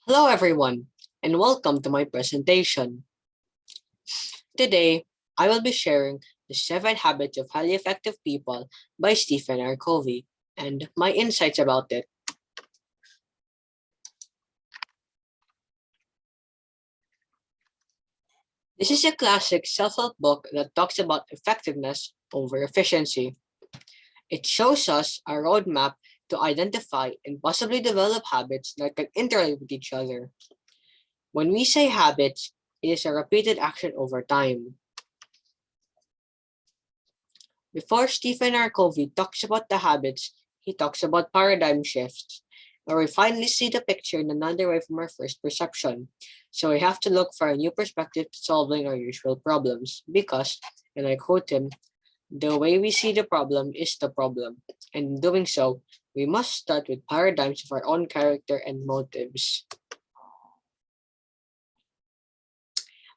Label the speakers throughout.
Speaker 1: Hello, everyone, and welcome to my presentation. Today, I will be sharing The Seven Habits of Highly Effective People by Stephen R. Covey and my insights about it. This is a classic self help book that talks about effectiveness over efficiency. It shows us a roadmap to identify and possibly develop habits that can interrelate with each other. When we say habits, it is a repeated action over time. Before Stephen R. Covey talks about the habits, he talks about paradigm shifts, where we finally see the picture in another way from our first perception. So we have to look for a new perspective to solving our usual problems, because, and I quote him, the way we see the problem is the problem. And in doing so, we must start with paradigms of our own character and motives.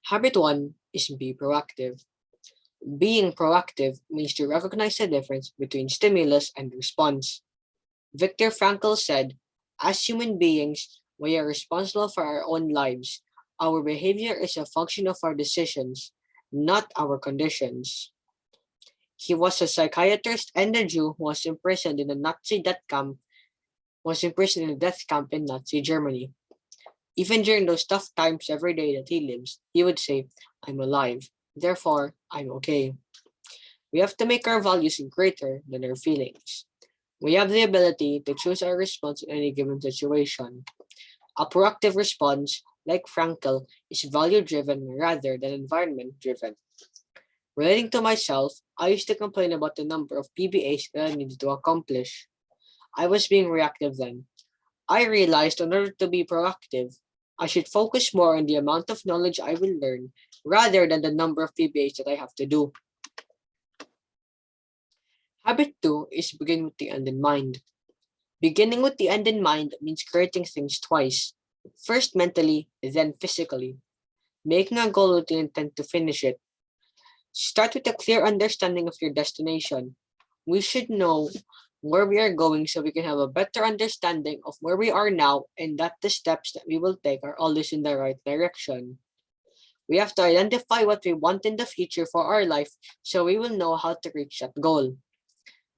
Speaker 1: Habit 1 is be proactive. Being proactive means to recognize the difference between stimulus and response. Viktor Frankl said, as human beings, we are responsible for our own lives. Our behavior is a function of our decisions, not our conditions. He was a psychiatrist and a Jew who was imprisoned in a Nazi death camp, was imprisoned in a death camp in Nazi Germany. Even during those tough times every day that he lives, he would say, I'm alive, therefore I'm okay. We have to make our values greater than our feelings. We have the ability to choose our response in any given situation. A proactive response, like Frankel, is value-driven rather than environment-driven. Relating to myself, I used to complain about the number of PBAs that I needed to accomplish. I was being reactive then. I realized in order to be proactive, I should focus more on the amount of knowledge I will learn rather than the number of PBAs that I have to do. Habit 2 is begin with the end in mind. Beginning with the end in mind means creating things twice. First mentally, then physically. Making a goal with the intent to finish it. Start with a clear understanding of your destination. We should know where we are going so we can have a better understanding of where we are now and that the steps that we will take are always in the right direction. We have to identify what we want in the future for our life so we will know how to reach that goal.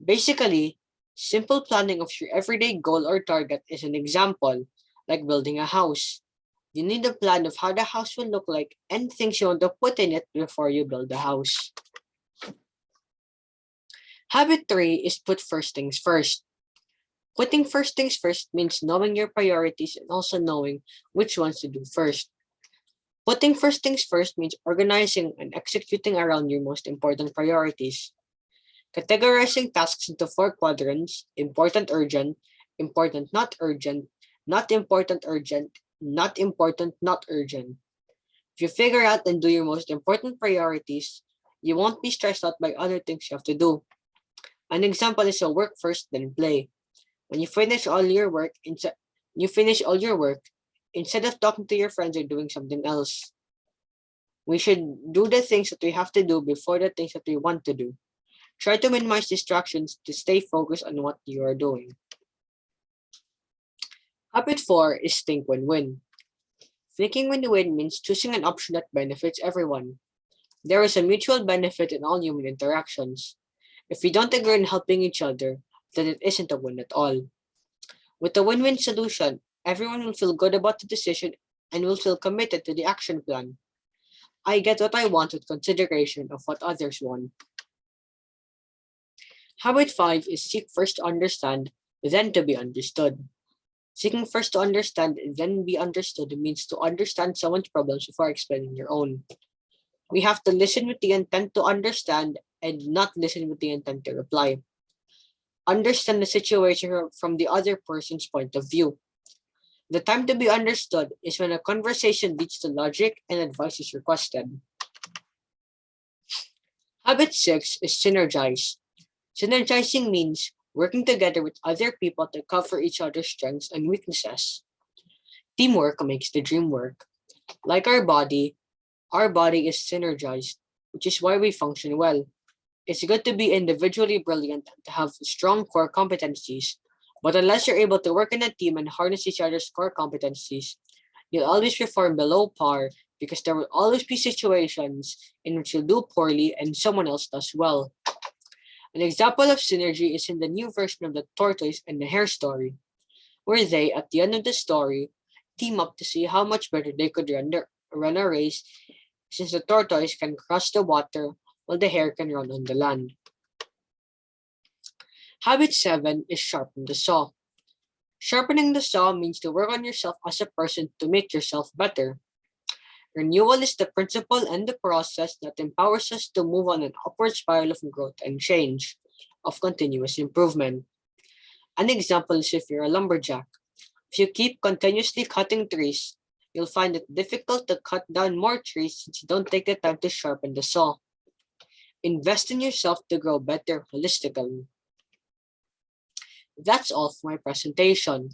Speaker 1: Basically, simple planning of your everyday goal or target is an example, like building a house. You need a plan of how the house will look like and things you want to put in it before you build the house. Habit 3 is put first things first. Putting first things first means knowing your priorities and also knowing which ones to do first. Putting first things first means organizing and executing around your most important priorities. Categorizing tasks into 4 quadrants: important urgent, important not urgent, not important urgent, not important not urgent. If you figure out and do your most important priorities, you won't be stressed out by other things you have to do. An example is a work first then play. When you finish all your work, instead of talking to your friends or doing something else. We should do the things that we have to do before the things that we want to do. Try to minimize distractions to stay focused on what you are doing. Habit 4 is think win-win. Thinking win-win means choosing an option that benefits everyone. There is a mutual benefit in all human interactions. If we don't agree on helping each other, then it isn't a win at all. With a win-win solution, everyone will feel good about the decision and will feel committed to the action plan. I get what I want with consideration of what others want. Habit 5 is seek first to understand, then to be understood. Seeking first to understand, then be understood means to understand someone's problems before explaining your own. We have to listen with the intent to understand and not listen with the intent to reply. Understand the situation from the other person's point of view. The time to be understood is when a conversation leads to logic and advice is requested. Habit 6 is synergize. Synergizing means working together with other people to cover each other's strengths and weaknesses. Teamwork makes the dream work. Like our body is synergized, which is why we function well. It's good to be individually brilliant and to have strong core competencies, but unless you're able to work in a team and harness each other's core competencies, You'll always perform below par because there will always be situations in which you'll do poorly and someone else does well. An example of synergy is in the new version of the tortoise and the hare story, where they, at the end of the story, team up to see how much better they could run a race, since the tortoise can cross the water while the hare can run on the land. Habit 7 is sharpen the saw. Sharpening the saw means to work on yourself as a person to make yourself better. Renewal is the principle and the process that empowers us to move on an upward spiral of growth and change, of continuous improvement. An example is if you're a lumberjack. If you keep continuously cutting trees, you'll find it difficult to cut down more trees since you don't take the time to sharpen the saw. Invest in yourself to grow better holistically. That's all for my presentation.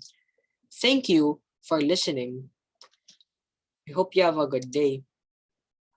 Speaker 1: Thank you for listening. I hope you have a good day.